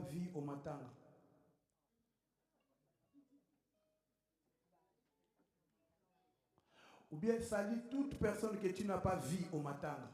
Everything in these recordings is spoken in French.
vie au Matanga? Ou bien salut toute personne que tu n'as pas vie au Matanga?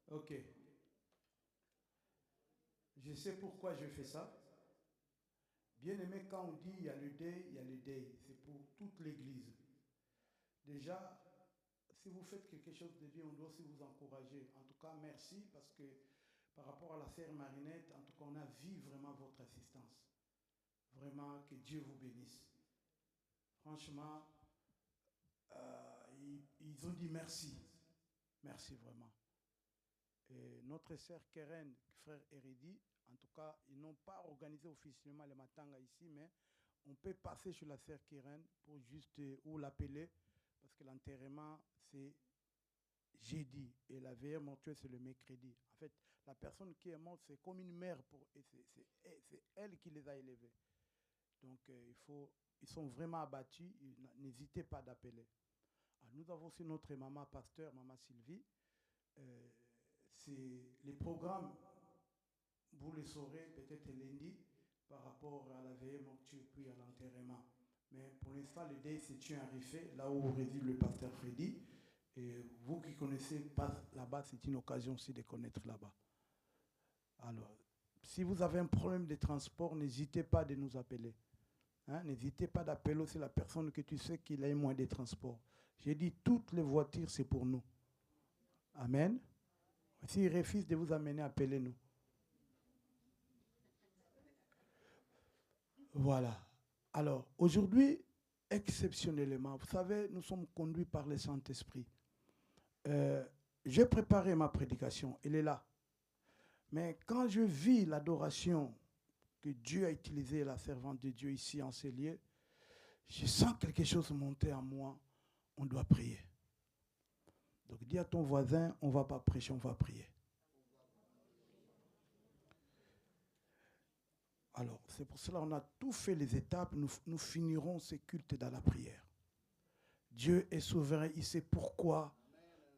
Ok. Je sais pourquoi je fais ça. Bien aimé, quand on dit il y a le deuil, il y a le deuil. C'est pour toute l'Église. Déjà, si vous faites quelque chose de bien, on doit aussi vous encourager. En tout cas, merci parce que par rapport à la sœur Marinette, en tout cas, on a vu vraiment votre assistance. Vraiment, que Dieu vous bénisse. Franchement, ils ont dit merci. Merci vraiment. Et notre sœur Keren, frère Héridi, en tout cas, ils n'ont pas organisé officiellement le matanga ici, mais on peut passer sur la sœur Keren pour juste ou l'appeler, parce que l'enterrement, c'est jeudi et la veillée mortuaire, c'est le mercredi. En fait, la personne qui est morte, c'est comme une mère pour et c'est elle qui les a élevés. Donc, ils sont vraiment abattus. N'hésitez pas d'appeler. Nous avons aussi notre maman pasteur, maman Sylvie. Euh, c'est les programmes, vous les saurez peut-être lundi par rapport à la veillée mortuaire puis à l'enterrement. Mais pour l'instant, le deuil se tient à Riffet, là où réside le pasteur Freddy. Et vous qui connaissez pas là-bas, c'est une occasion aussi de connaître là-bas. Alors, si vous avez un problème de transport, n'hésitez pas de nous appeler. Hein, n'hésitez pas d'appeler aussi la personne que tu sais qu'il a moins de transport. J'ai dit, toutes les voitures, c'est pour nous. Amen. S'il refuse de vous amener, appelez-nous. Voilà. Alors, aujourd'hui, exceptionnellement, vous savez, nous sommes conduits par le Saint-Esprit. J'ai préparé ma prédication, elle est là. Mais quand je vis l'adoration que Dieu a utilisée, la servante de Dieu ici en ces lieux, je sens quelque chose monter en moi. On doit prier. Donc dis à ton voisin, on ne va pas prêcher, on va prier. Alors, c'est pour cela qu'on a tout fait les étapes. Nous finirons ces cultes dans la prière. Dieu est souverain, il sait pourquoi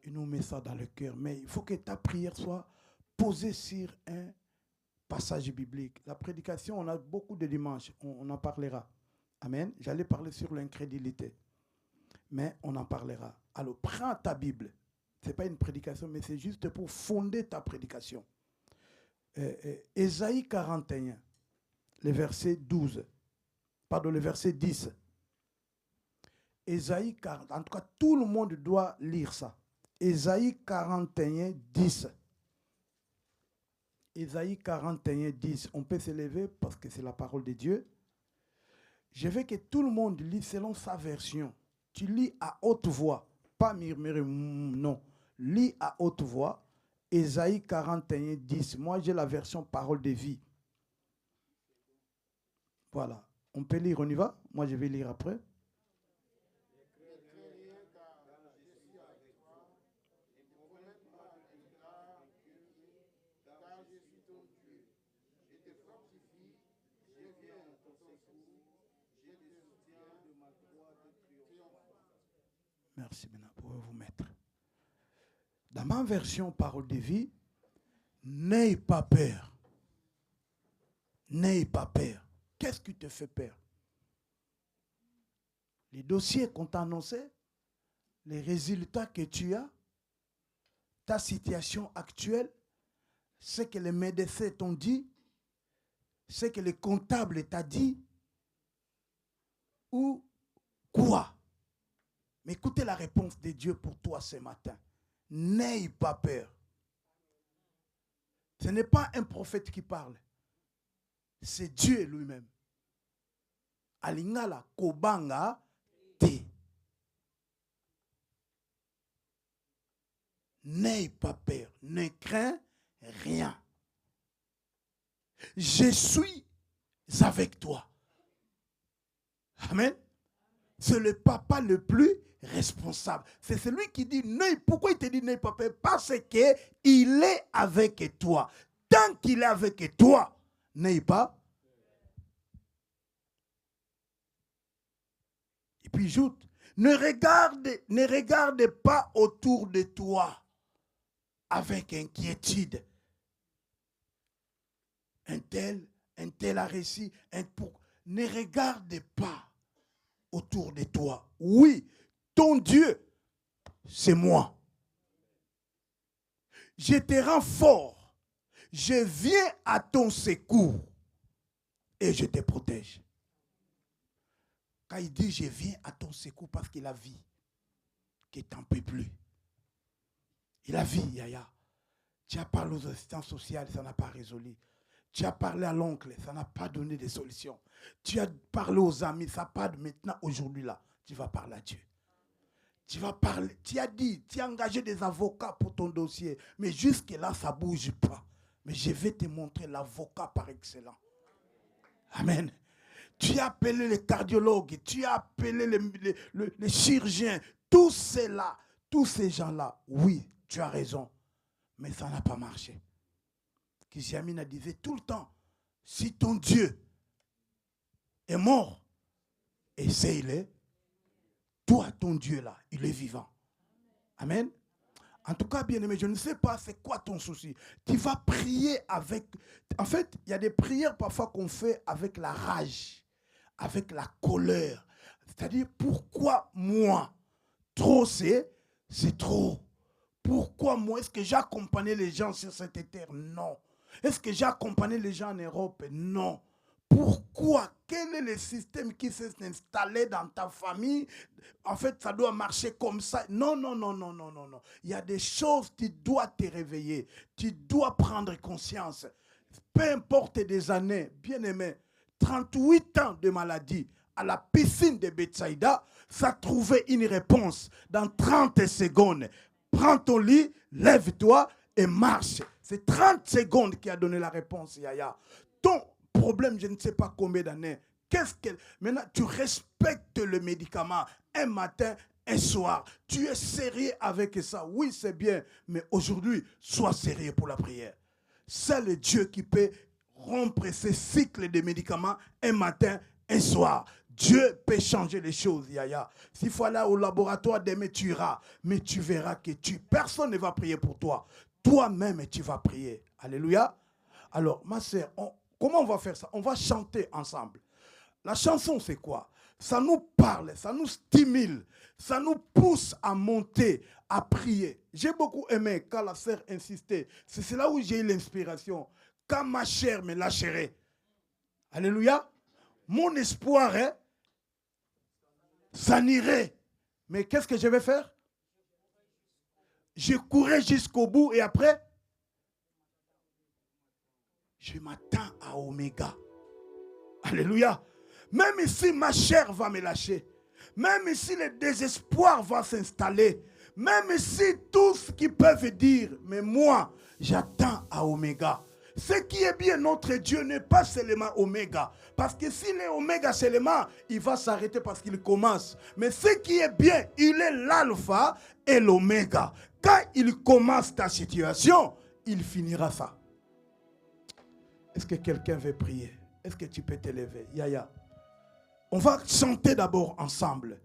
il nous met ça dans le cœur. Mais il faut que ta prière soit posée sur un passage biblique. La prédication, on a beaucoup de dimanches, on en parlera. Amen. J'allais parler sur l'incrédulité, mais on en parlera. Alors, prends ta Bible. Ce n'est pas une prédication, mais c'est juste pour fonder ta prédication. Ésaïe 41, le verset 12. Pardon, le verset 10. Ésaïe 40. En tout cas, tout le monde doit lire ça. Ésaïe 41, 10. Ésaïe 41, 10. On peut se lever parce que c'est la parole de Dieu. Je veux que tout le monde lit selon sa version. Tu lis à haute voix, pas murmurer, non. Lis à haute voix. Ésaïe 41, 10. Moi, j'ai la version parole de vie. Voilà. On peut lire, on y va? Moi, je vais lire après. Merci, maintenant, pour vous mettre. Dans ma version parole de vie, n'aie pas peur. N'aie pas peur. Qu'est-ce qui te fait peur? Les dossiers qu'on t'a annoncés, les résultats que tu as, ta situation actuelle, ce que les médecins t'ont dit, ce que les comptables t'ont dit, ou quoi? Mais écoutez la réponse de Dieu pour toi ce matin. N'aie pas peur. Ce n'est pas un prophète qui parle. C'est Dieu lui-même. Alingala kobanga te. N'aie pas peur. Ne crains rien. Je suis avec toi. Amen. C'est le papa le plus responsable. C'est celui qui dit non. Pourquoi il te dit non, papa? Parce qu'il est avec toi. Tant qu'il est avec toi, n'aie pas. Et puis j'ajoute, ne regarde pas autour de toi avec inquiétude. Un tel a réussi. Ne regarde pas autour de toi. Oui, ton Dieu, c'est moi. Je te rends fort. Je viens à ton secours et je te protège. Quand il dit je viens à ton secours parce qu'il a vu qu'il t'en peut plus. Il a vu, Yaya. Tu as parlé aux assistants sociaux, ça n'a pas résolu. Tu as parlé à l'oncle, ça n'a pas donné de solution. Tu as parlé aux amis, ça n'a pas de maintenant, aujourd'hui là. Tu vas parler à Dieu. Tu vas parler, tu as dit, tu as engagé des avocats pour ton dossier. Mais jusque-là, ça ne bouge pas. Mais je vais te montrer l'avocat par excellence. Amen. Tu as appelé les cardiologues, tu as appelé les chirurgiens. Tous ceux-là, tous ces gens-là, oui, tu as raison. Mais ça n'a pas marché. Kijamina disait tout le temps, si ton Dieu est mort, essaye-le. Toi, ton Dieu là, il est vivant. Amen. En tout cas, bien aimé, je ne sais pas c'est quoi ton souci. Tu vas prier avec... En fait, il y a des prières parfois qu'on fait avec la rage, avec la colère. C'est-à-dire, pourquoi moi? Trop, c'est trop. Pourquoi moi? Est-ce que j'ai accompagné les gens sur cette terre? Non. Est-ce que j'ai accompagné les gens en Europe? Non. Pourquoi? Quel est le système qui s'est installé dans ta famille? En fait, ça doit marcher comme ça. Non, non, non, non, non, non, non. Il y a des choses, tu dois te réveiller. Tu dois prendre conscience. Peu importe des années, bien aimé, 38 ans de maladie à la piscine de Bethsaïda, ça trouvait une réponse dans 30 secondes. Prends ton lit, lève-toi et marche. C'est 30 secondes qui a donné la réponse, Yaya. Ton problème, je ne sais pas combien d'années. Maintenant, tu respectes le médicament un matin, un soir. Tu es sérieux avec ça. Oui, c'est bien. Mais aujourd'hui, sois sérieux pour la prière. C'est le Dieu qui peut rompre ces cycles de médicaments un matin, un soir. Dieu peut changer les choses, Yaya. S'il faut aller au laboratoire, demain tu iras. Mais tu verras que personne ne va prier pour toi. Toi-même, tu vas prier. Alléluia. Alors, ma sœur, comment on va faire ça? On va chanter ensemble. La chanson, c'est quoi? Ça nous parle, ça nous stimule, ça nous pousse à monter, à prier. J'ai beaucoup aimé quand la sœur insistait. C'est là où j'ai eu l'inspiration. Quand ma chair me lâcherait. Alléluia. Mon espoir, s'en irait. Mais qu'est-ce que je vais faire? Je courais jusqu'au bout et après, je m'attends à Oméga. Alléluia. Même si ma chair va me lâcher, même si le désespoir va s'installer, même si tout ce qu'ils peuvent dire, mais moi, j'attends à Oméga. Ce qui est bien, notre Dieu n'est pas seulement Oméga. Parce que s'il est Oméga seulement, il va s'arrêter parce qu'il commence. Mais ce qui est bien, il est l'alpha et l'oméga. Quand il commence ta situation, il finira ça. Est-ce que quelqu'un veut prier? Est-ce que tu peux te lever? Yaya. On va chanter d'abord ensemble.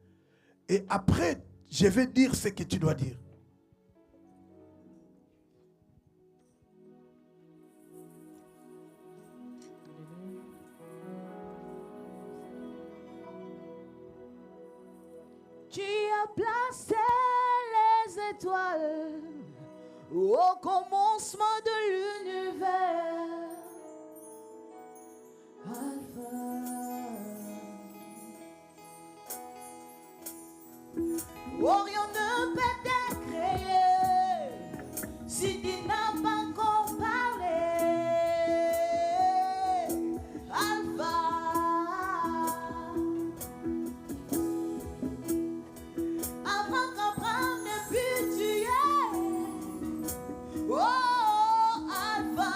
Et après, je vais dire ce que tu dois dire. Tu as placé les étoiles au commencement de l'univers. Alpha. Oh, rien ne peut être créé si tu n'as pas encore parlé. Alpha. Avant qu'Abraham ne pût tuer. Oh, Alpha.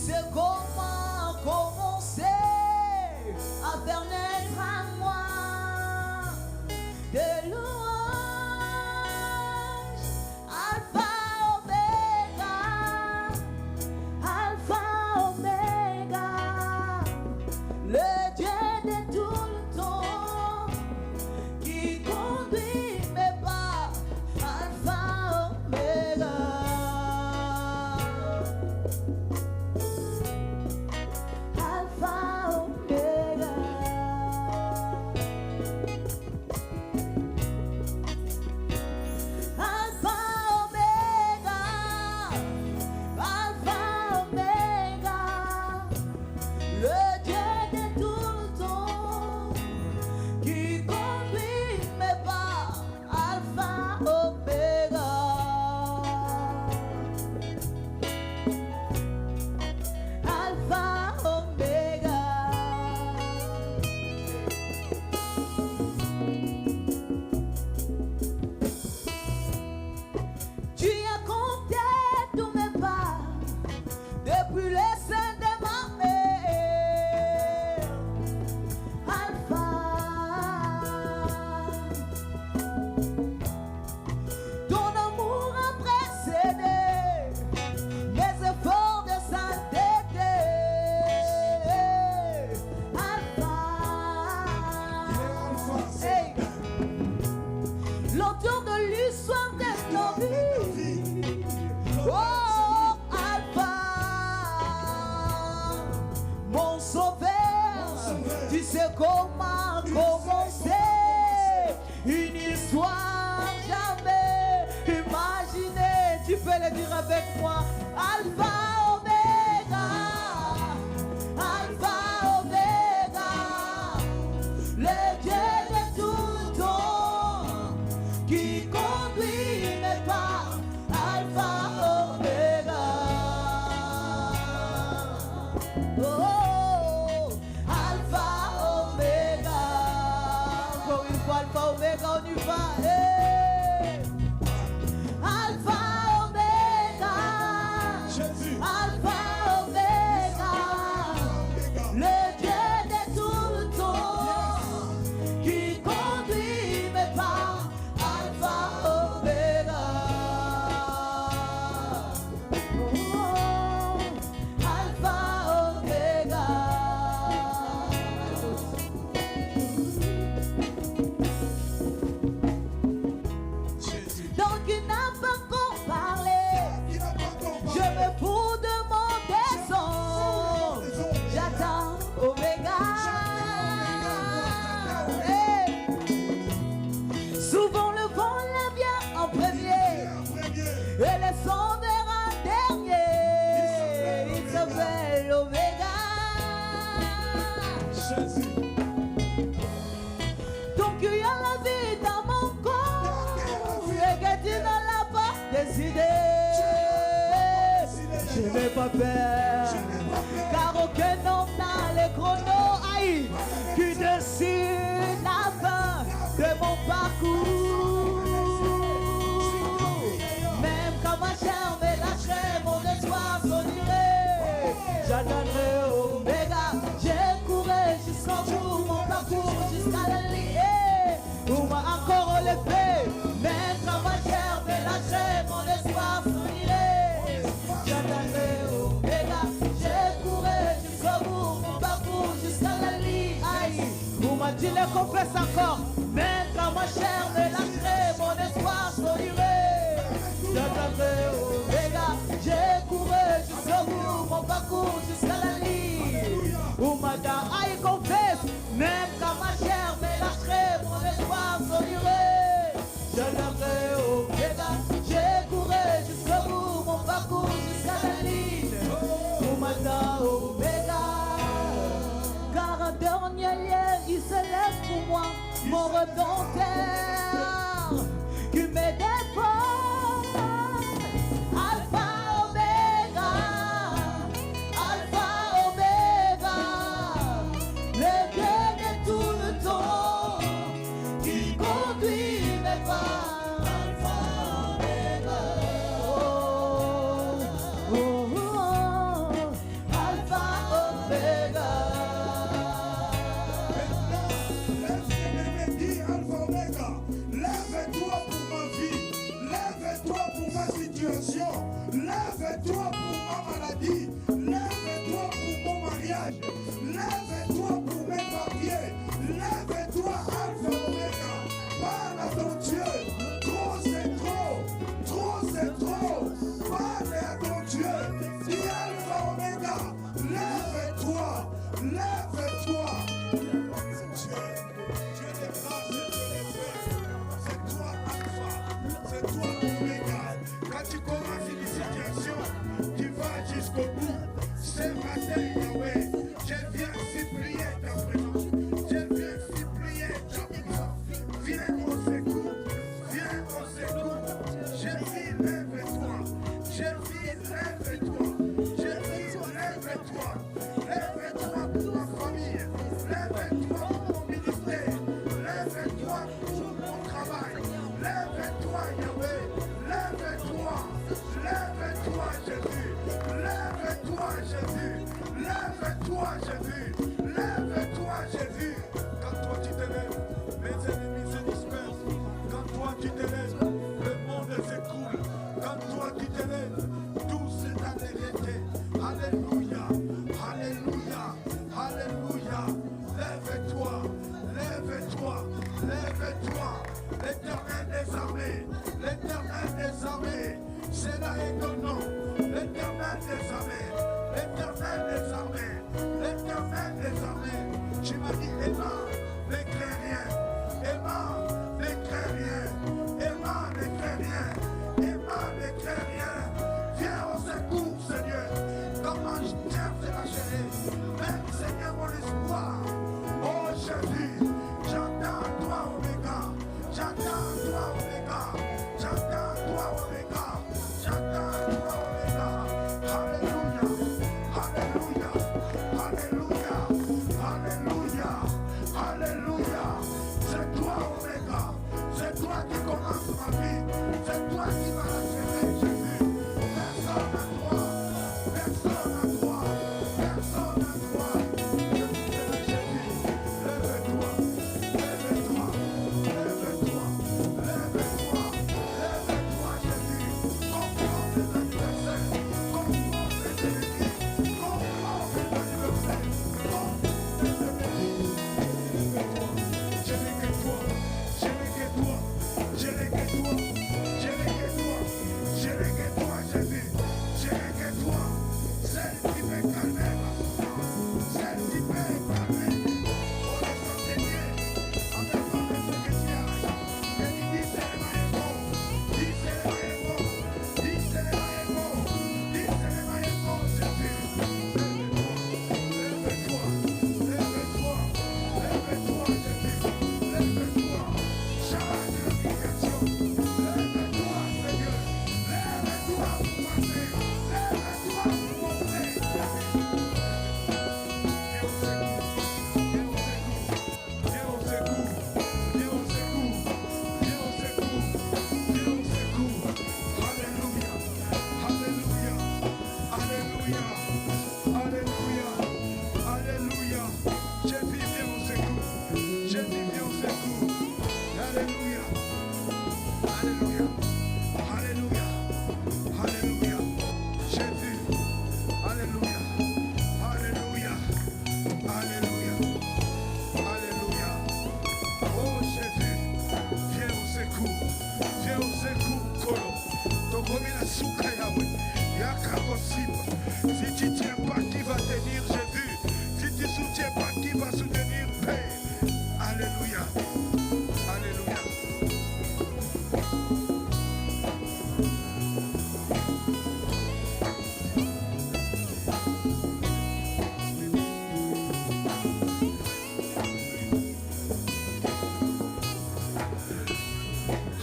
sais comment commencer à faire naître à moi des louanges. Alpha, Oméga, Alpha, Oméga, le Dieu de tout le temps qui conduit mes pas. Alpha, Oméga. Alpha, Oméga. Alpha, Oméga. Alpha, Oméga. Le Dieu de tout le temps qui conduit mes pas. Alpha, Oméga. Alpha, Oméga. Tu as compté tous mes pas depuis le sein de ma mère. Alpha, ton amour a précédé mes efforts de sainteté. Alpha, hey. L'auteur de l'histoire de nos vies. Oh, Alpha, mon sauveur, tu sais comment commencer une histoire jamais imaginée. Tu peux le dire avec moi. Alpha, Oméga, Alpha, Oméga, le Dieu de tout le temps qui conduit mes pas. Alpha, Oméga. Oh, Alpha, Oméga. Encore une fois, Alpha, Oméga, on y va. Hey. Alpha, Oméga. Jésus. Alpha, Oméga. Le Dieu de tout le temps qui conduit mes pas. Alpha, Oméga. Oh, Alpha, Oméga. Jésus. Donc il n'a pas encore parlé. Il n'a pas encore Je parlé. me fous de mon descend. J'attends Oméga. Hey. Souvent le vent la vient en premier Un premier. et le son verra dernier. Il s'appelle Oméga. Jésus. Donc il y a la vie dans mon corps et que tu ne l'as pas décidé. Je n'ai pas peur, car aucun homme n'a le chrono aïe, qui décide la fin de mon parcours. Même quand ma chair me lâcherait, mon espoir s'enirait. J'attendrai Oméga, j'ai couru jusqu'au bout, mon parcours jusqu'à la ligne. Où m'a encore relevé, même quand ma chair me lâcherait, mon espoir s'enirait. J'attendrai Oméga, j'ai couru jusqu'au bout, mon parcours jusqu'à la ligne. Aïe, où m'a dit le confesse encore, même quand ma chair me lâcherait, mon espoir s'enirait. J'attendrai Oméga, j'ai couru jusqu'au bout, mon parcours jusqu'à la ligne. Où madame aïe confesse, même quand ma chair me lâcherait, mon espoir s'enirait. J'attendrai Oméga, j'ai couru jusqu'au bout, mon parcours jusqu'à la ligne. Où madame Oméga, car un dernier lien, il se lève pour moi, mon redempteur, qui me défend. Alpha, Oméga, Alpha, Oméga, le Dieu de tout le temps, qui conduit mes pas. Alpha, Oméga, oh, oh, oh, situation. Lève-toi pour ma maladie. Lève-toi pour mon mariage. Lève-toi pour mes papiers. Lève-toi, Alpha Omega. Parle à ton Dieu. Trop, c'est trop. Trop, c'est trop. Parle à ton Dieu. Dis Alpha Omega. Lève-toi. Lève-toi. Dieu des grâces et Dieu des feux. C'est toi, Alpha. C'est toi, Omega. Quand tu commences une situation, tu vas jusqu'au bout. C'est matin, Yahweh. Je viens supplier ta présence. Je viens supplier ta présence. Viens au secours. Viens au secours. Je vis, lève-toi. Je vis, lève-toi. Je vis, lève-toi. Lève-toi pour ma famille. Lève-toi pour mon ministère. Lève-toi pour mon travail. Lève-toi, Yahweh. Lève-toi. Lève-toi, Jésus. Lève-toi, Jésus. Lève-toi, Jésus. Lève-toi, Jésus. Quand toi tu te lèves, mes ennemis se dispersent. Quand toi tu te lèves, le monde s'écoule. Quand toi tu te lèves, tout s'est arrêté. Alléluia. Alléluia. Alléluia. Lève-toi. Lève-toi. Lève-toi. L'Éternel des armées. L'Éternel des armées. C'est là est ton nom. L'Éternel des armées. L'Éternel des armées. L'Éternel des armées. Tu m'as dit, Emma, n'écris rien. Emma, n'écris rien. Emma, n'écris rien. Emma, n'écris rien. Viens au secours, Seigneur. Comment je t'aime, c'est la chérie. Même, Seigneur, mon espoir. Oh, Jésus, j'entends toi, Omega. J'entends toi, Omega. J'entends toi, Omega. J'entends toi, Omega. Alléluia. Alléluia. Alléluia. Alléluia. Alléluia. C'est toi, Omega. C'est toi qui commence ma vie. C'est toi qui vas l'achever, Jésus. Personne à toi. Personne à toi. Personne à toi. Jésus. Lève-toi. Lève-toi. Lève-toi. Lève-toi. Lève-toi, Jésus. Comprends tes adversaires. Comprends tes ennemis. Comprends tes adversaires. Comprends tes ennemis. Lève-toi. Je n'ai que toi. Je n'ai que toi. Je n'ai que toi. Je n'ai que toi. Je n'ai que toi, Jésus. Je n'ai que toi. Celle qui peut calmer ma souffrance. Celle qui peut calmer. On est enseigné. En dépend de ce que tu as. Et il dit c'est le maillot bon. Dis c'est le maillot bon. Dis c'est le maillot bon. Dis c'est le maillot bon, Jésus. Lève-toi. Lève-toi. Lève-toi. Lève-toi, Jésus. Lève-toi. Change la situation. Lève-toi, Seigneur. Lève-toi pour passer. Lève-toi pour montrer. Viens au secours. Viens au secours. Viens au secours. Viens au secours. Viens au secours. Alléluia. Alléluia. Alléluia. Alléluia. Alléluia. Jésus, viens au secours. Jésus, viens au secours. Alléluia. Alléluia. Alléluia. Alléluia. Jésus. Alléluia. Alléluia. Alléluia. Alléluia. Oh Jésus, viens au secours. Viens au secours, Kolo. Tokomi la souka Yahweh. Yakako Sipa. Si tu ne tiens pas, qui va tenir Jésus? Si tu ne soutiens pas, qui va soutenir Père? Alléluia. Alléluia.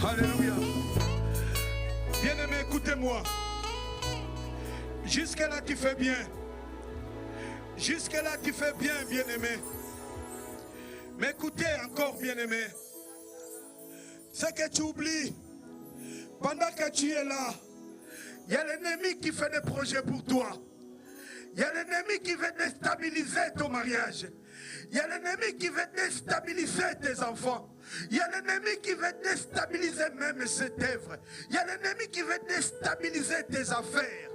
Alléluia. Bien-aimé, écoutez-moi. Jusque-là, tu fais bien. Jusque-là, tu fais bien, bien-aimé. Mais écoutez encore, bien-aimé. Ce que tu oublies, pendant que tu es là, il y a l'ennemi qui fait des projets pour toi. Il y a l'ennemi qui veut déstabiliser ton mariage. Il y a l'ennemi qui veut déstabiliser tes enfants. Il y a l'ennemi qui veut déstabiliser même cette œuvre. Il y a l'ennemi qui veut déstabiliser tes affaires.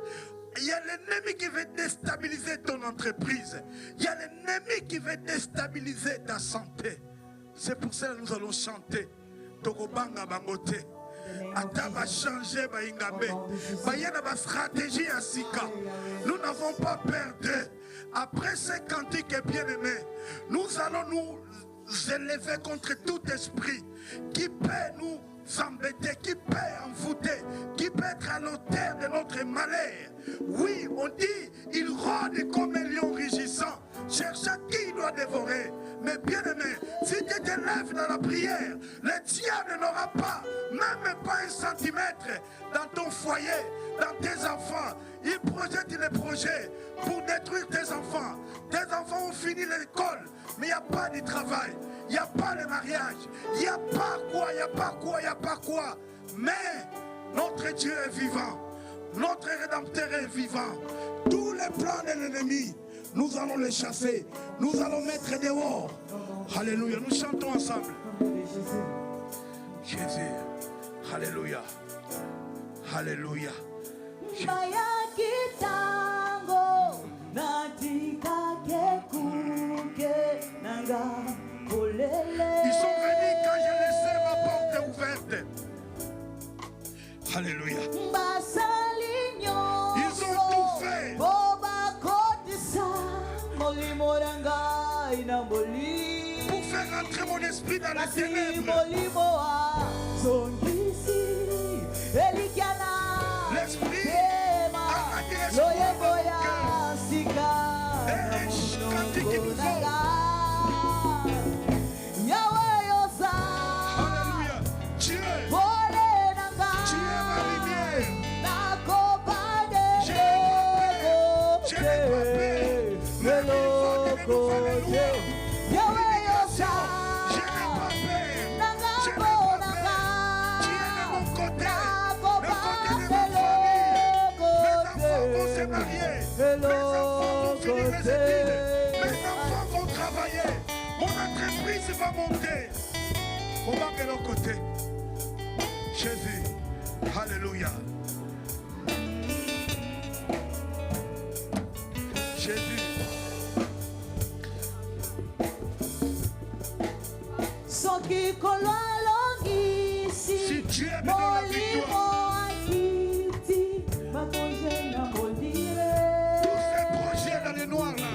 Il y a l'ennemi qui veut déstabiliser ton entreprise. Il y a l'ennemi qui veut déstabiliser ta santé. C'est pour ça que nous allons chanter. Tokobanga bangote. Ata va changer ba ingabe. Ba yana ba stratégie à Sika. Nous n'avons pas peur d'eux. Après ces cantiques bien-aimés, nous allons nous élever contre tout esprit qui peut nous embêter, qui peut envoûter, qui peut être à l'auteur de notre malheur. Oui, on dit, il rôde comme un lion rugissant, cherchant qui il doit dévorer. Mais bien aimé, si tu te lèves dans la prière, le diable n'aura pas, même pas un centimètre dans ton foyer, dans tes enfants. Il projette les projets pour détruire tes enfants. Tes enfants ont fini l'école, mais il n'y a pas de travail, il n'y a pas de mariage, il n'y a pas quoi, il n'y a pas quoi, il n'y a pas quoi. Mais notre Dieu est vivant, notre Rédempteur est vivant. Tous les plans de l'ennemi, nous allons les chasser, nous allons mettre dehors. Alléluia, nous chantons ensemble. Jésus, alléluia, alléluia. Bayaki tango natika kekuke nanga kolele. Ils sont venus quand j'ai laissé ma porte ouverte. Alléluia. Ils ont tout fait. Pour faire entrer mon esprit dans les ténèbres. L'esprit a arrêté l'esprit dans mon cœur. Et qu'il faut. Alléluia. Dieu. Tu es ma lumière. Je n'ai pas peur. Même il faut que les nouvelles lois. Je n'ai pas peur. Je n'ai pas peur. Tu es de mon côté. Le côté de ma famille. Mes enfants vont se marier. Mes enfants vont finir les études. Mes enfants vont travailler. Mon entreprise va monter. On va de l'autre côté. Jésus. Alléluia. Jésus. Si Dieu me donne la victoire, tous ces projets dans les noirs là.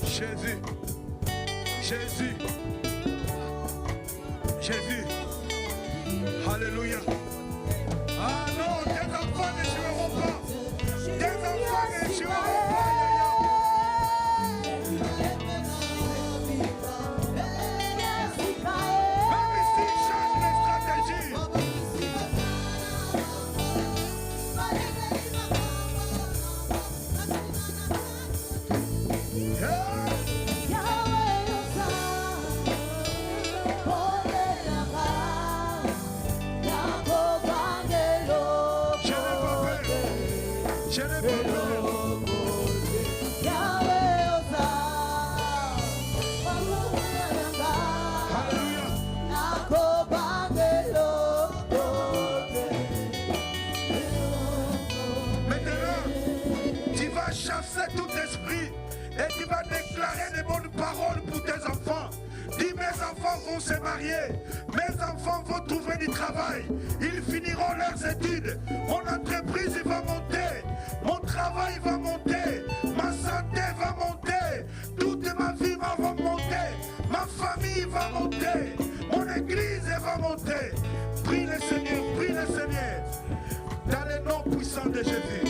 Jésus. Jésus. Jésus. Alléluia. Ah non, tes enfants ne joueront pas. Tes enfants ne joueront pas. Même s'ils changent les stratégies. Je n'ai pas peur. Chasser tout esprit et tu vas déclarer des bonnes paroles pour tes enfants. Dis, mes enfants vont se marier, mes enfants vont trouver du travail, ils finiront leurs études, mon entreprise va monter, mon travail va monter, ma santé va monter, toute ma vie va monter, ma famille va monter, mon église va monter. Prie le Seigneur, dans le nom puissant de Jésus.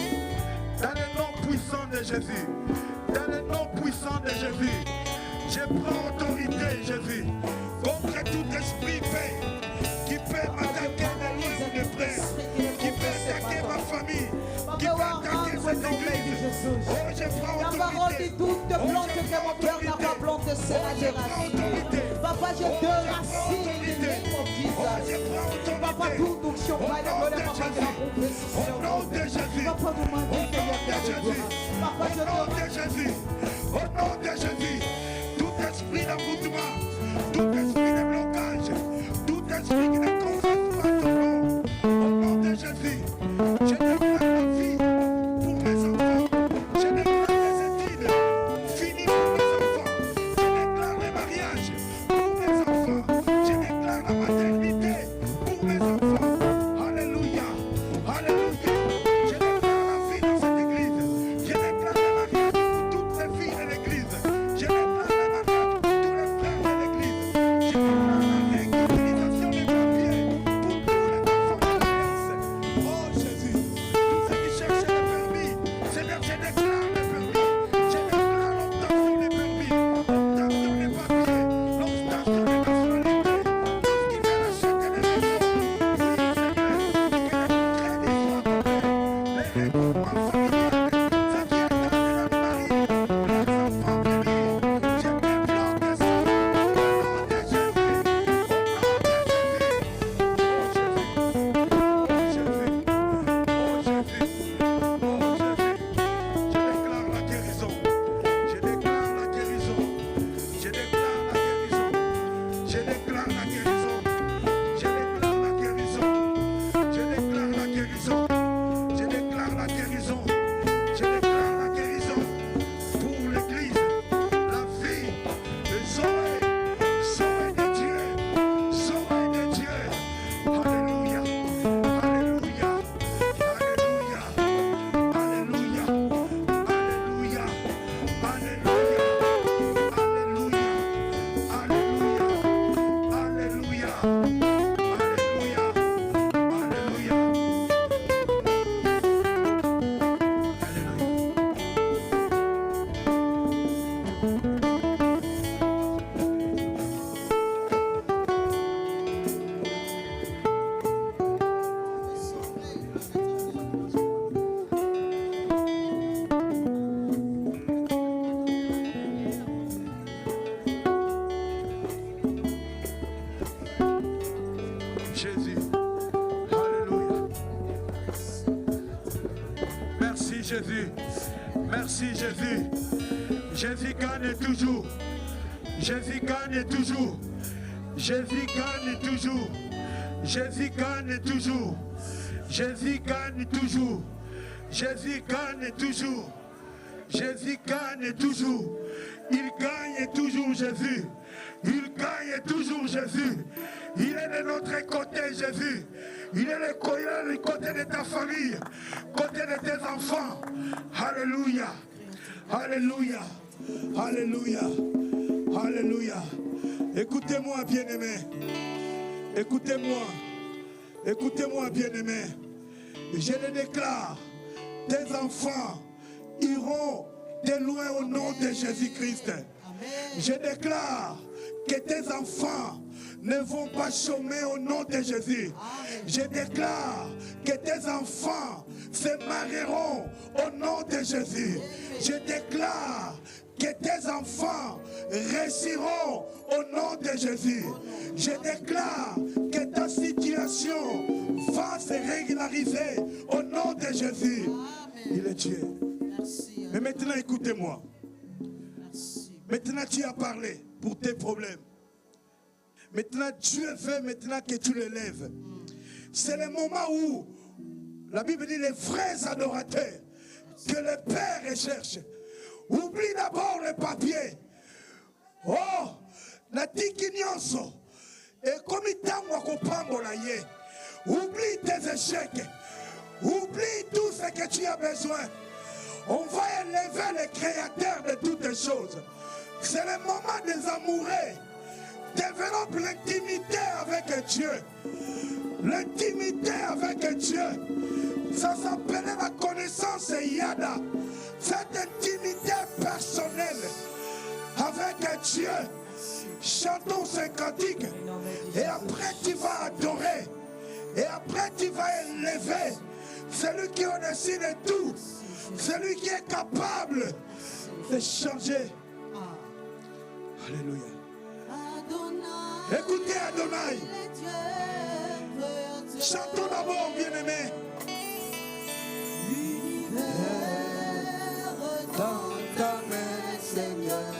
Dans le nom puissant de Jésus, dans le nom puissant de Jésus, je prends autorité, Jésus, contre tout esprit qui peut m'attaquer dans l'œuvre de frère, qui peut attaquer ma famille, qui peut attaquer cette église. Oh, je prends autorité. La parole dit toute plante que mon père n'a pas plantée sera déracinée. Papa, je te racine in the name of Jesus. Papa, toute onction, Papa, de la prophétie. tout esprit de blocage, tout esprit qui ne confesse pas ton nom, au nom de Jésus, je déclare la vie pour mes enfants, je déclare les études finies pour mes enfants, je déclare le mariage pour mes enfants, je déclare la maternité pour mes enfants. Alléluia, alléluia, je déclare la vie dans cette église, je déclare le mariage pour toutes les filles de l'église, je déclare le mariage pour tous les frères de l'église, je déclare la réutilisation des papiers pour tous les enfants de l'église. Oh Jésus, tous ceux qui cherchent le permis, Seigneur, je déclare le permis, je déclare l'obtention des permis, l'obtention des papiers, l'obtention des nationalités, tout ce qui vient acheter des maisons. Oui, Seigneur, que le crédit soit donné, les regroupements familiales, ceux qui attendent leur mari, leurs enfants bénis, je débloque ça au nom de Jésus, au nom de Jésus. Je déclare la guérison. Je déclare la guérison. Je déclare la guérison. Je déclare la guérison. Je déclare la guérison. Je déclare la guérison. Je déclare la guérison. Je déclare la guérison pour l'église, la vie, le Zoé de Dieu, Zoé de Dieu. Alléluia, alléluia, alléluia, alléluia, alléluia, alléluia, alléluia, alléluia, alléluia, Jésus, alléluia. Merci Jésus, merci Jésus. Jésus gagne toujours. Jésus gagne toujours. Jésus gagne toujours. Jésus gagne toujours. Jésus gagne toujours. Jésus gagne toujours. Jésus gagne toujours. Il gagne toujours Jésus. Il gagne toujours Jésus. Il est de notre côté Jésus. Il est le côté de ta famille, côté de tes enfants. Alléluia. Alléluia. Alléluia. Alléluia. Écoutez-moi, bien-aimé. Écoutez-moi. Écoutez-moi, bien-aimé. Je le déclare. Tes enfants iront de loin au nom de Jésus-Christ. Je déclare que tes enfants ne vont pas chômer au nom de Jésus. Je déclare que tes enfants se marieront au nom de Jésus. Je déclare que tes enfants réussiront au nom de Jésus. Je déclare que ta situation va se régulariser au nom de Jésus. Il est Dieu. Mais maintenant, écoutez-moi. Maintenant, tu as parlé pour tes problèmes. Maintenant, Dieu veut maintenant que tu les lèves. C'est le moment où la Bible dit les vrais adorateurs que le Père recherche. Oublie d'abord le papier. Oh, natiki nyonso. Et comme tango akopambola ye. Oublie tes échecs. Oublie tout ce que tu as besoin. On va élever le Créateur de toutes choses. C'est le moment des amoureux. Développe l'intimité avec Dieu. L'intimité avec Dieu. Ça s'appelle la connaissance Yada. Cette intimité personnelle avec Dieu. Chantons ce cantique. Et après tu vas adorer. Et après tu vas élever celui qui est au-dessus de tout. Celui qui est capable de changer. Alléluia. Écoutez Adonai. Chantons d'abord, bien-aimés. L'univers dans ta main, Seigneur.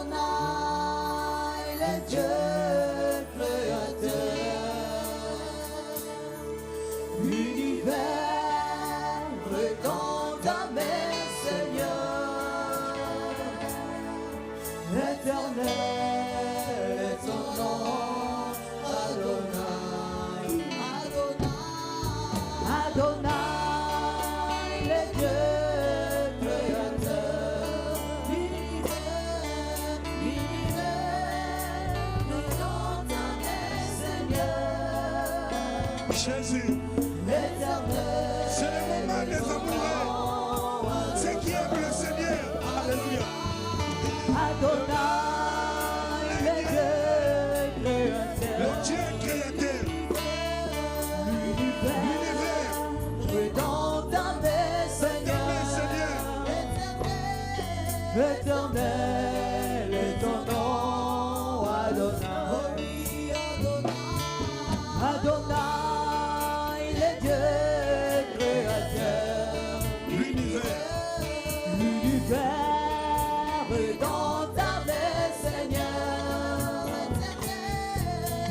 Adonai, le Dieu créateur, l'univers dans ta main, Seigneur, éternel est ton nom, Adonai, Adonai, le Dieu créateur, l'univers dans ta main, Seigneur, Jésus, l'éternel. c'est le moment des amoureux. C'est qui aime le Seigneur. Alléluia. Adonai, le Dieu Le créateur, Dieu créateur. l'univers dans ta main, Seigneur, éternel est ton nom, Adonai, Adonai, le Dieu créateur, l'univers dans ta main, Seigneur,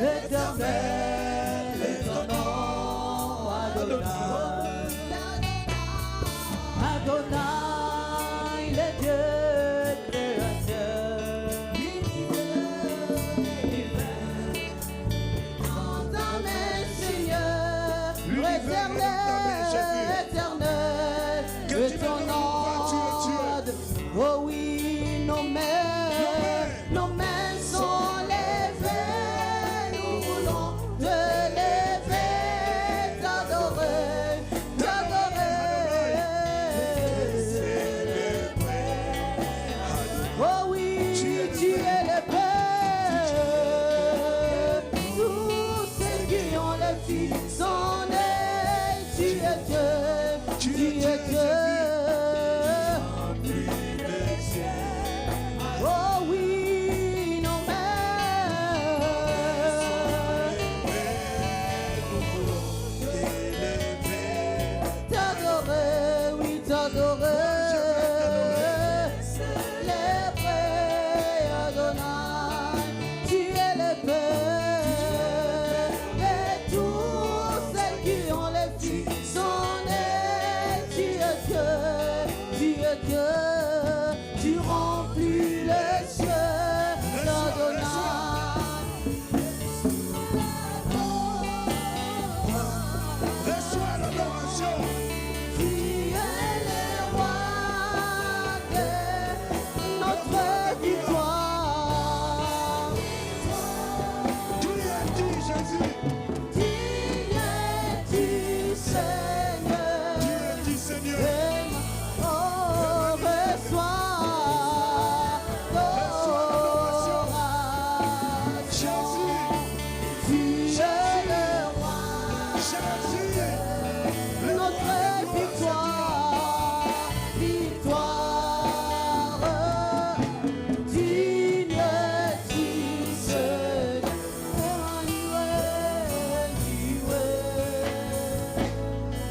éternel est ton nom, Adonai, Adonai, le Dieu créateur, l'univers dans ta main, Seigneur, éternel, éternel, Que est tu ton ne nom. Oh oui, nos mains sont levées, nous voulons te lever, t'adorer, t'adorer. Oh oui, tu es le Père, tous ceux qui ont les filles sont nés, tu es Dieu, tu es Dieu. Oh oui, nos mains, t'adorer, oui t'adorer, célébrer Adonai, tu es le Père, et tous ceux qui ont les filles sont nés, tu es Dieu, tu es Dieu, tu remplis les cieux d'Adonai. Reçois l'adoration. Tu es le roi de notre victoire. Dieu a dit, Jésus. Digne es-tu, Seigneur. Dieu a dit, Seigneur. Oh, reçois l'adoration. Tu es le roi. Jésus. Notre victoire, victoire, digne tu Seigneur,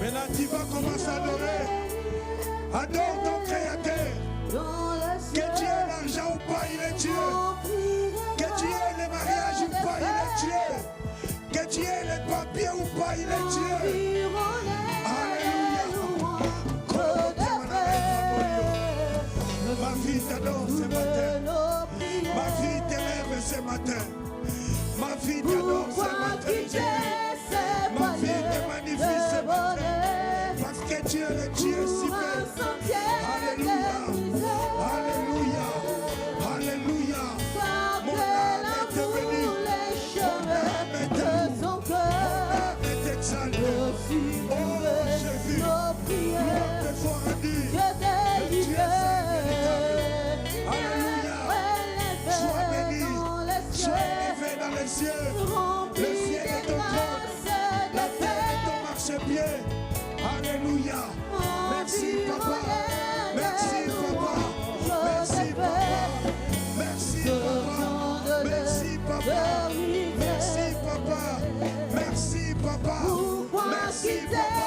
Maintenant, tu vas commencer à adorer. Adore ton Créateur. dans le Que tu aies l'argent ou pas, il est Dieu. Que tu aies le mariage ou pas, il est Dieu. Que tu aies les papiers ou pas, il est Dieu. Ma fille t'adore ce matin. Ma fille t'élève ce matin. Ma fille t'adore ce matin. Ma fille te magnifie ce matin. Parce que tu es le Dieu si bel. Alléluia. Alléluia. Alléluia. Mon âme est devenue. Mon âme est devenue. Mon âme est exaltée. Oh Jésus. Gloire te soit rendue. Alléluia. Sois béni. Sois élevé dans les cieux. Le ciel est ton trône. La terre est ton marchepied. Alléluia. Merci papa. Merci papa. Merci papa. Merci papa. Merci papa. Merci papa. Merci papa. Merci papa.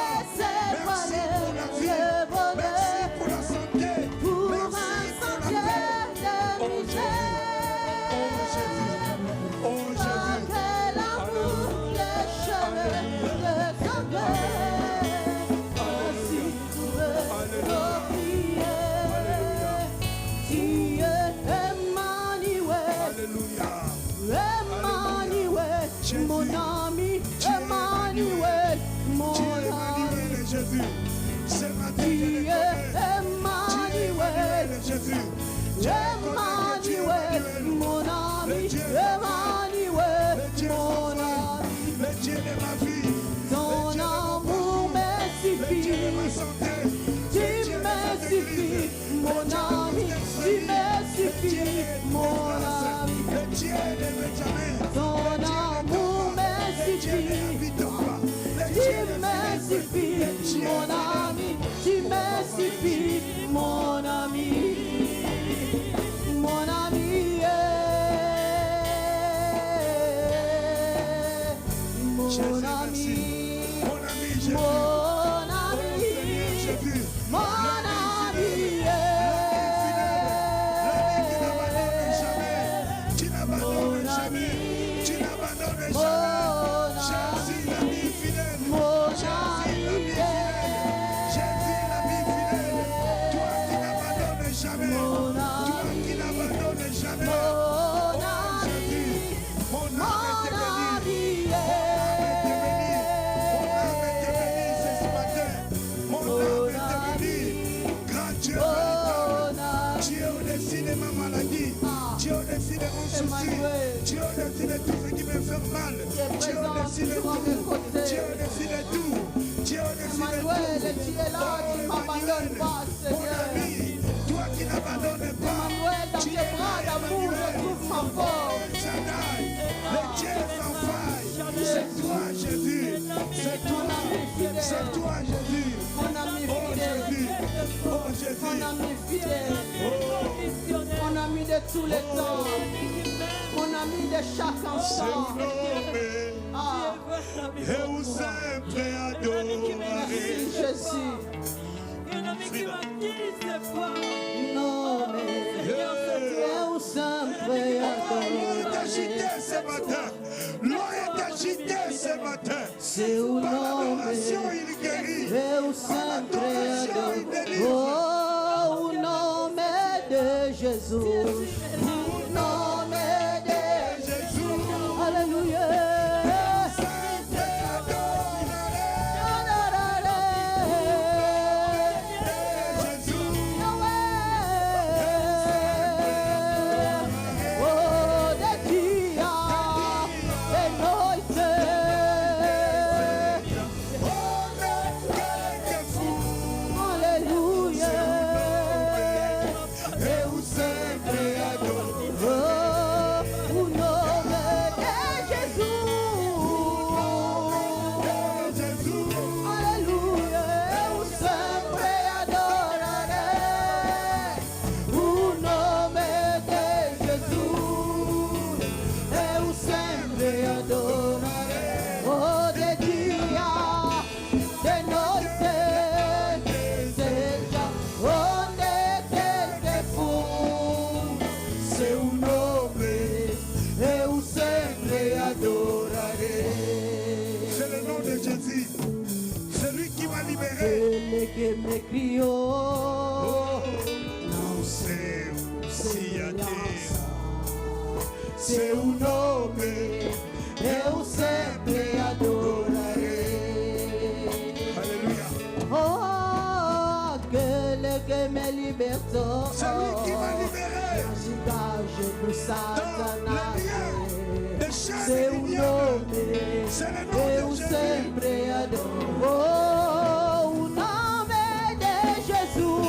Merci pour la vie. Merci pour la santé. Jésus. Je reconnais que tu es Emmanuel, Emmanuel. mon ami, Le Dieu de Emmanuel, Le Dieu mon sans ami. faille. Le Dieu de ma vie. Ton Le Dieu de mon amour parcours. me Le Dieu de ma suffit. santé. Tu Le Dieu de me cette suffis, église. mon Le Dieu de ami, notre tu famille. me Le Dieu suffis, de mon grâce. ami. Le Dieu de Benjamin. Ton Le Dieu de amour Thomas. me Le Dieu de suffit. Abitomba. Le Tu Dieu de me Philippe. suffis, Le Dieu mon de ami, tu me suffis, mon ami, mon ami, mon Jésus, merci. ami, Mon ami Jésus. mon Oh ami, Seigneur Jésus. mon ami, L'ami qui n'abandonne jamais. Tu n'abandonnes jamais. Tu n'abandonnes jamais. Jésus, l'ami fidèle. mon Jésus, l'ami fidèle. Jésus, l'ami fidèle. Toi qui n'abandonnes jamais. Toi qui n'abandonnes jamais. Oh Jésus, mon âme est bénie. Mon âme est bénie ce matin. Mon âme est bénie. Grand Dieu véritable. Tu es au-dessus de ma maladie. Tu es au-dessus de mon souci. Tu es au-dessus de tout ce qui me fait mal. Tu es au-dessus de tout. Tu es au-dessus de tout. Tu es au-dessus de Emmanuel, tout. tu es là, tu ne m'abandonnes pas, Mon Seigneur. ami, toi qui n'abandonnes pas. Emmanuel, dans Tu tes es bras d'amour, Emmanuel. je trouve ma force. Shaddai, le Dieu sans faille. C'est toi, Jésus. C'est toi. C'est toi, Jésus. Mon ami Oh fidèle, Jésus. Oh mon Jésus. ami fidèle, Oh, mon ami de tous les temps, mon ami de chaque c'est instant. un homme. Ah, Et où sempre adorare. Jésus, non mais tu es au simple et L'eau est adoré. agitée ce matin. L'eau est agitée ce matin. C'est au Par nom l'adoration, il guérit. et au simple et adoré. Oh, au nom de Jésus, au nom de Jésus, Alléluia. sempre adorare. Jésus, on est quelques fous. Et où sempre adorare. Jésus, Oh, de dia, de noite, seja onde quer que for, seu nome eu sempre adorarei. c'est le nom de Jésus. C'est lui qui m'a libéré. Ele que me criou, não C'est aussi à terre. seu nome eu sempre adorarei. Alléluia. Oh, aquele que me libertou C'est lui qui m'a libéré. gigante do Satanás. Des chaînes Seu ignobles. nome C'est le nom eu de Jésus. sempre adoro. Oh, o nome de Jesus.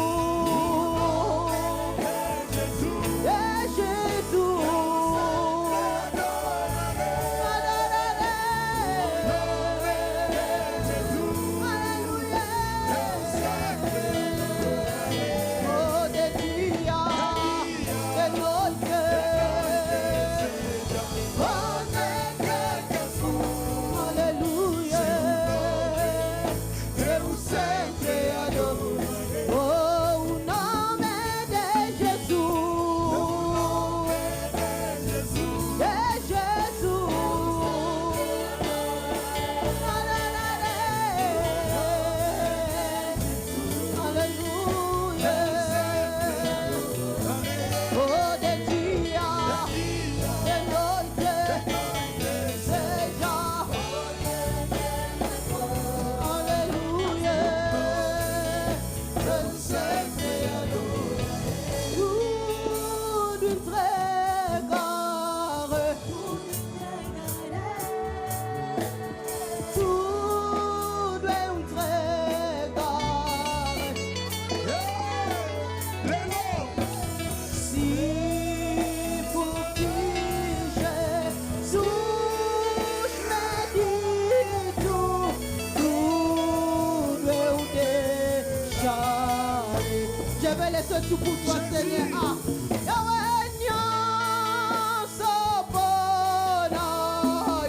Jésus, De Jesus. Oh, de dia, de noite, onde quer que for, aleluia. Je vais laisser tout pour toi, Seigneur. Ah. Yahweh, nyonso mpona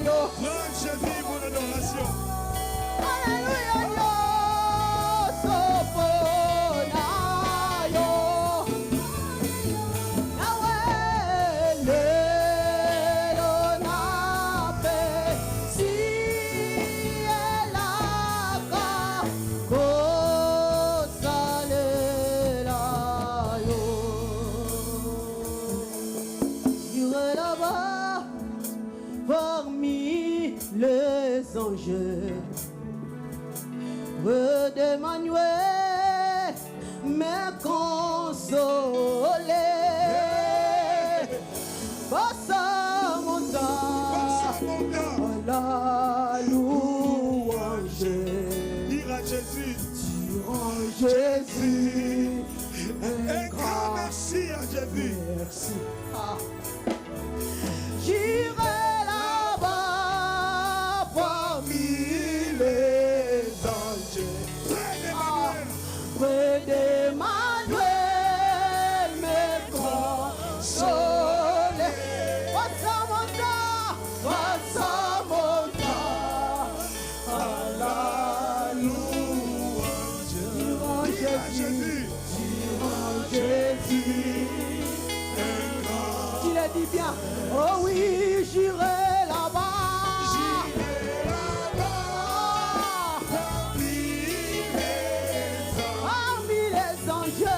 yo. Prends Jésus mon adoration. Alléluia, nyonso mpona yo. Yahweh, lelo napesi elaka kosalela yo. J'irai là-bas parmi les anges, d'Emmanuel me consoler. Passa mon temps à la louange. Dire à Jésus. En Jésus, Un grand merci à Jésus. merci. Ah. J'irai là-bas parmi les anges. Près d'Emmanuel. Près d'Emmanuel, me consoler. Passa mon temps à la louange. Durant Dire à Jésus, Jésus. durant Jésus. Tu l'as dit bien. Oh oui, j'irai là-bas. Parmi les anges,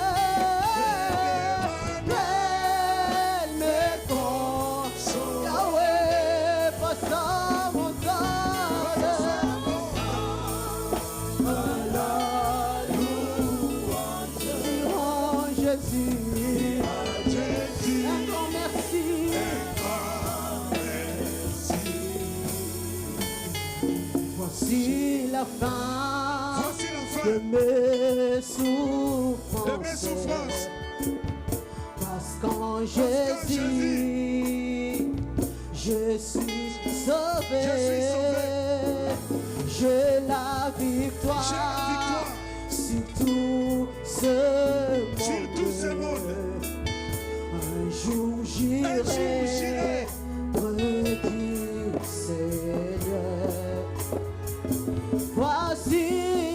elle me console. Yahweh, passa mon temps à la louange. Durant Jésus, un grand merci. Voici la fin Voici la fin de mes de souffrances. mes souffrances. Parce qu'en Jésus, je suis sauvé. J'ai la victoire sur tout ce Sur tout ce monde. monde. Un jour Un jour j'irai j'irai près du Seigneur. Voici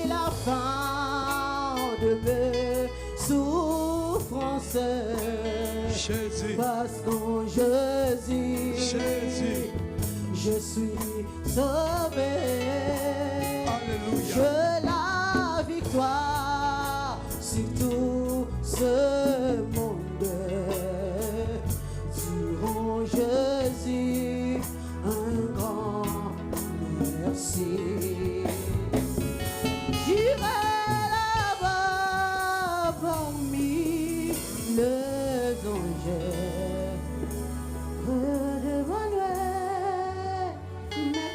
la fin de mes souffrances. Jésus. Parce qu'en Jésus, Jésus. je suis sauvé. Alléluia. J'ai la victoire sur tout ce monde. Durant Jésus, un grand merci. J'irai là-bas parmi les anges. Près d'Emmanuel, me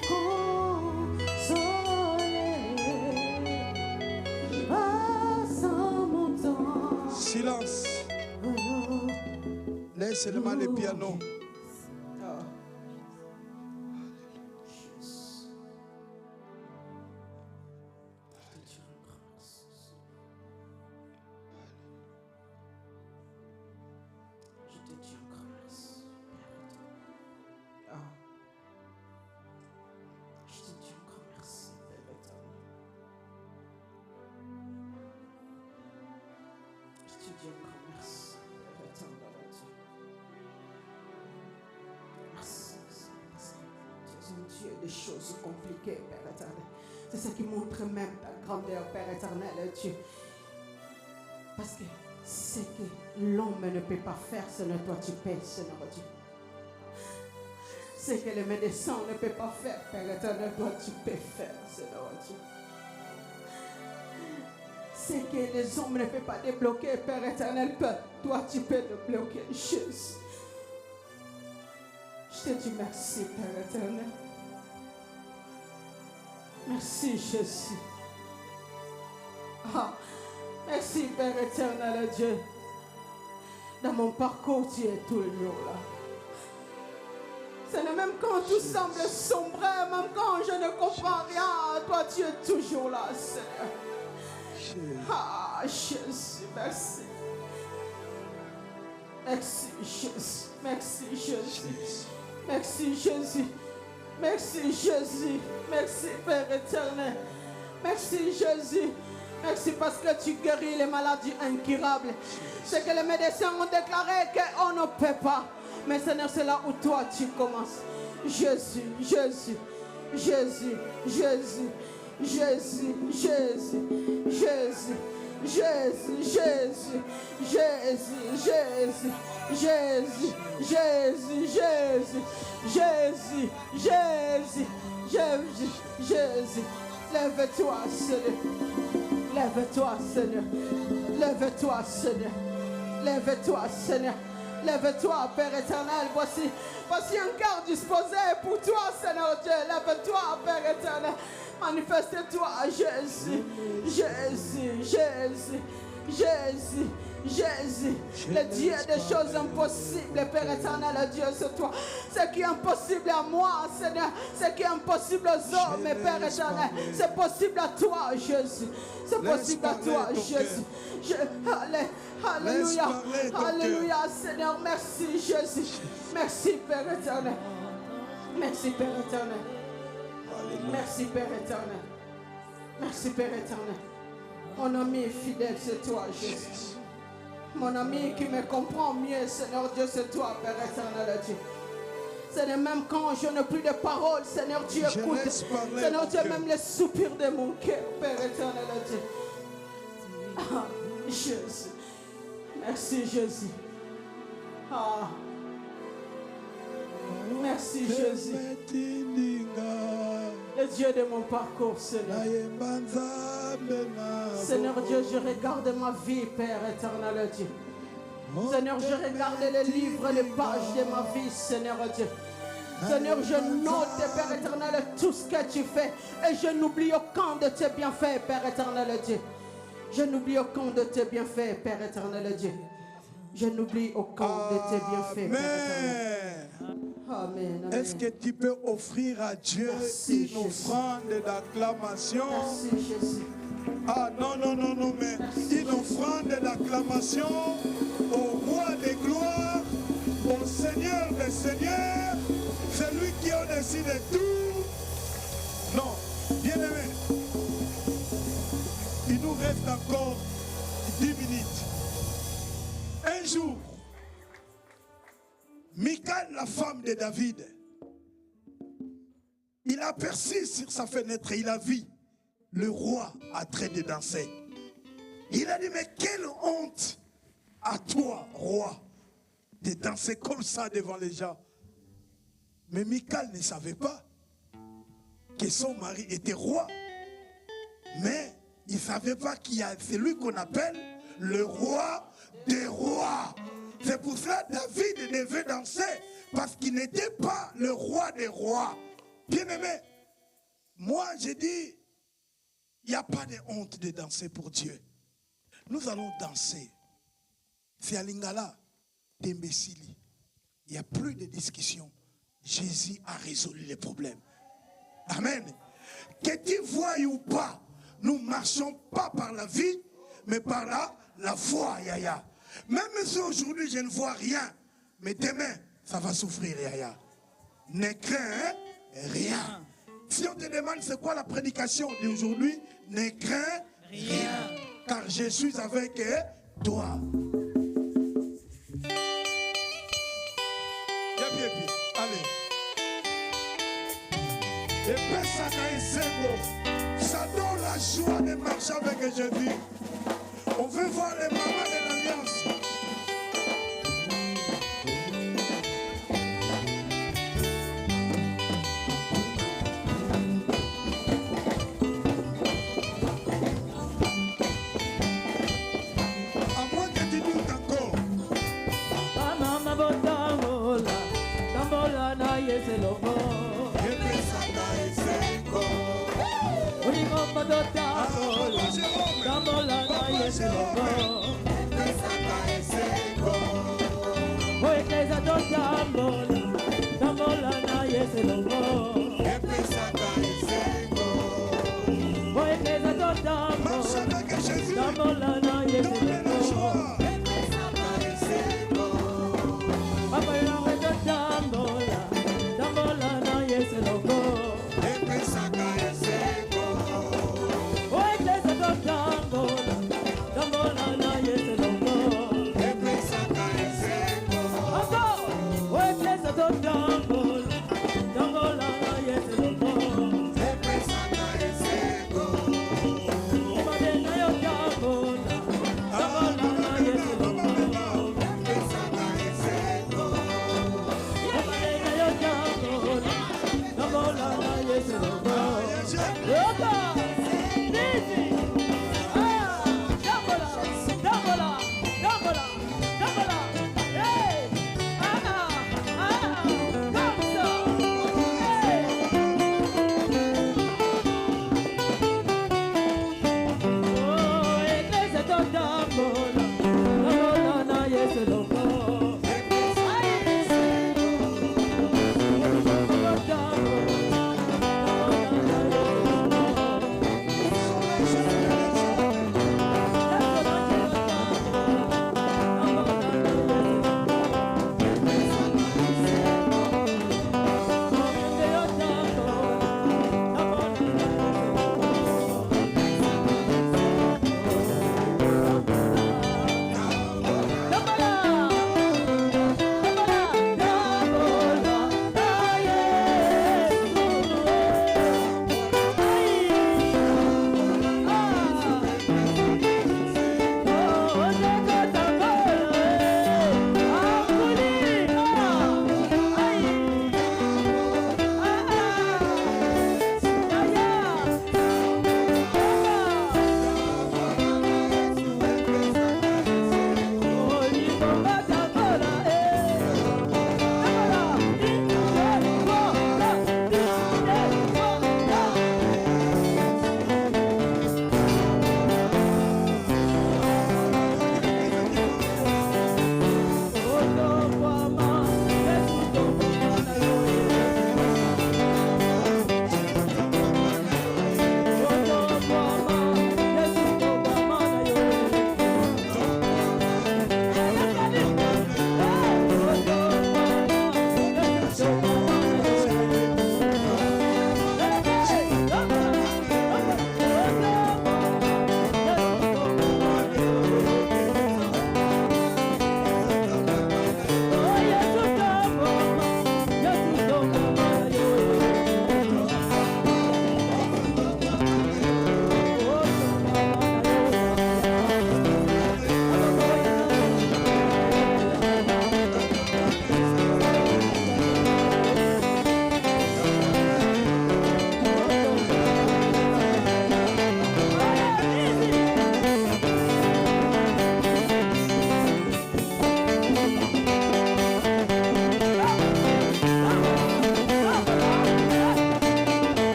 consoler. Passant mon temps. Silence. Laisse seulement le piano. Dieu, grand merci, Père éternel, Dieu. Merci, parce que tu es un Dieu des choses compliquées, Père éternel. C'est ce qui montre même ta grandeur, Père éternel, Dieu. Parce que ce que l'homme ne peut pas faire, Seigneur, toi tu peux, Seigneur Dieu. Ce que le médecin ne peut pas faire, Père éternel, toi tu peux faire, Seigneur Dieu. Ce que les hommes ne peuvent pas débloquer, Père éternel, toi tu peux débloquer, Jésus. Je te dis merci, Père éternel. Merci, Jésus. Ah, merci, Père éternel, Dieu. Dans mon parcours, tu es toujours là. C'est même quand tout semble sombre, même quand je ne comprends rien, toi tu es toujours là, Seigneur. Ah, Jésus, merci. Merci Jésus. Merci Jésus. Merci Jésus. Merci Jésus. Merci Père éternel. Merci Jésus. Merci parce que tu guéris les maladies incurables. C'est que les médecins ont déclaré qu'on ne peut pas. Mais Seigneur, c'est là où toi tu commences. Jésus, Jésus, Jésus, Jésus, Jésus, Jésus, Jésus, Jésus, Jésus, Jésus, Jésus, Jésus, Jésus, Jésus, Jésus, Jésus, Jésus, Jésus. Lève-toi, Seigneur. Lève-toi, Seigneur. Lève-toi, Seigneur. Lève-toi, Seigneur. Lève-toi, Père éternel. Voici un cœur disposé pour toi, Seigneur Dieu. Lève-toi, Père éternel. Manifeste-toi, Jésus. Jésus, Jésus, Jésus. Jésus, le Dieu des choses impossibles, Père éternel, Dieu, c'est toi. Ce qui est impossible à moi, Seigneur, ce qui est impossible aux hommes, Père éternel, c'est possible à toi, Jésus. C'est possible à toi, Jésus. Alléluia, Alléluia, Seigneur, merci, Jésus. Merci, Père éternel. Merci, Père éternel. Merci, Père éternel. Merci, Père éternel. Mon ami fidèle, c'est toi, Jésus. Mon ami qui me comprend mieux, Seigneur Dieu, c'est toi, Père éternel Dieu. Seigneur, même quand je n'ai plus de paroles, Seigneur, tu écoutes. Seigneur Dieu, même les soupirs de mon cœur, Père éternel Dieu. Ah, Jésus. Merci, Jésus. Ah. Merci, Jésus. Le Dieu de mon parcours, Seigneur. Seigneur Dieu, je regarde ma vie, Père éternel Dieu. Seigneur, je regarde les livres, les pages de ma vie, Seigneur Dieu. Seigneur, je note, Père éternel, tout ce que tu fais. Et je n'oublie aucun de tes bienfaits, Père éternel Dieu. Je n'oublie aucun de tes bienfaits, Père éternel Dieu. Je n'oublie aucun de tes bienfaits, Père éternel. Amen, amen. Est-ce que tu peux offrir à Dieu une offrande d'acclamation? Merci, Jésus. Ah non, non, non, non, mais une offrande d'acclamation au roi des gloires, au Seigneur des seigneurs, celui qui est au-dessus de tout. Non, bien aimé, il nous reste encore 10 minutes. Un jour, Michal, la femme de David, il a aperçu sur sa fenêtre, il a vu le roi en train de danser. Il a dit, mais quelle honte à toi, roi, de danser comme ça devant les gens. Mais Michal ne savait pas que son mari était roi. Mais il ne savait pas qu'il y a celui qu'on appelle le roi des rois. C'est pour cela que David devait danser, parce qu'il n'était pas le roi des rois. Bien aimé, moi j'ai dit, il n'y a pas de honte de danser pour Dieu. Nous allons danser. C'est à Lingala, Tembesili. Il n'y a plus de discussion. Jésus a résolu les problèmes. Amen. Que tu vois ou pas, nous ne marchons pas par la vie, mais par la foi, Yaya. Même si aujourd'hui je ne vois rien, mais demain, ça va souffrir, Yaya. Ne crains rien. Si on te demande c'est quoi la prédication d'aujourd'hui, ne crains rien, car je suis avec toi. Allez. Et ça donne la joie de marcher avec Jésus. On veut voir les mamans de l'Alliance.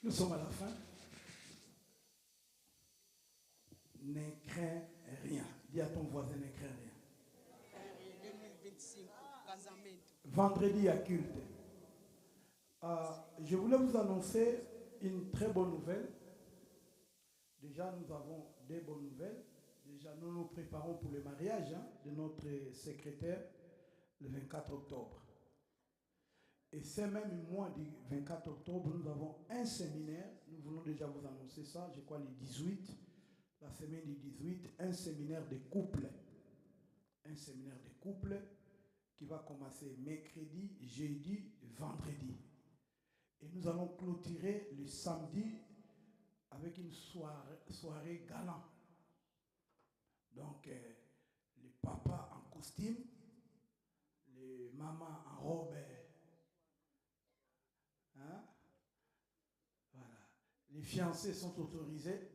Nous sommes à la fin. Ne crains rien. Dis à ton voisin, ne crains rien. Vendredi à culte. Je voulais vous annoncer une très bonne nouvelle. Déjà, nous avons des bonnes nouvelles. Déjà, nous nous préparons pour le mariage de notre secrétaire le 24 octobre. Et c'est même mois du 24 octobre, nous avons un séminaire. Nous voulons déjà vous annoncer ça, je crois le 18, la semaine du 18, un séminaire de couple. Un séminaire de couple qui va commencer mercredi, jeudi, vendredi. Et nous allons clôturer le samedi avec une soirée galant. Donc, les papas en costume, les mamans en robe. Hein? Voilà. Les fiancés sont autorisés.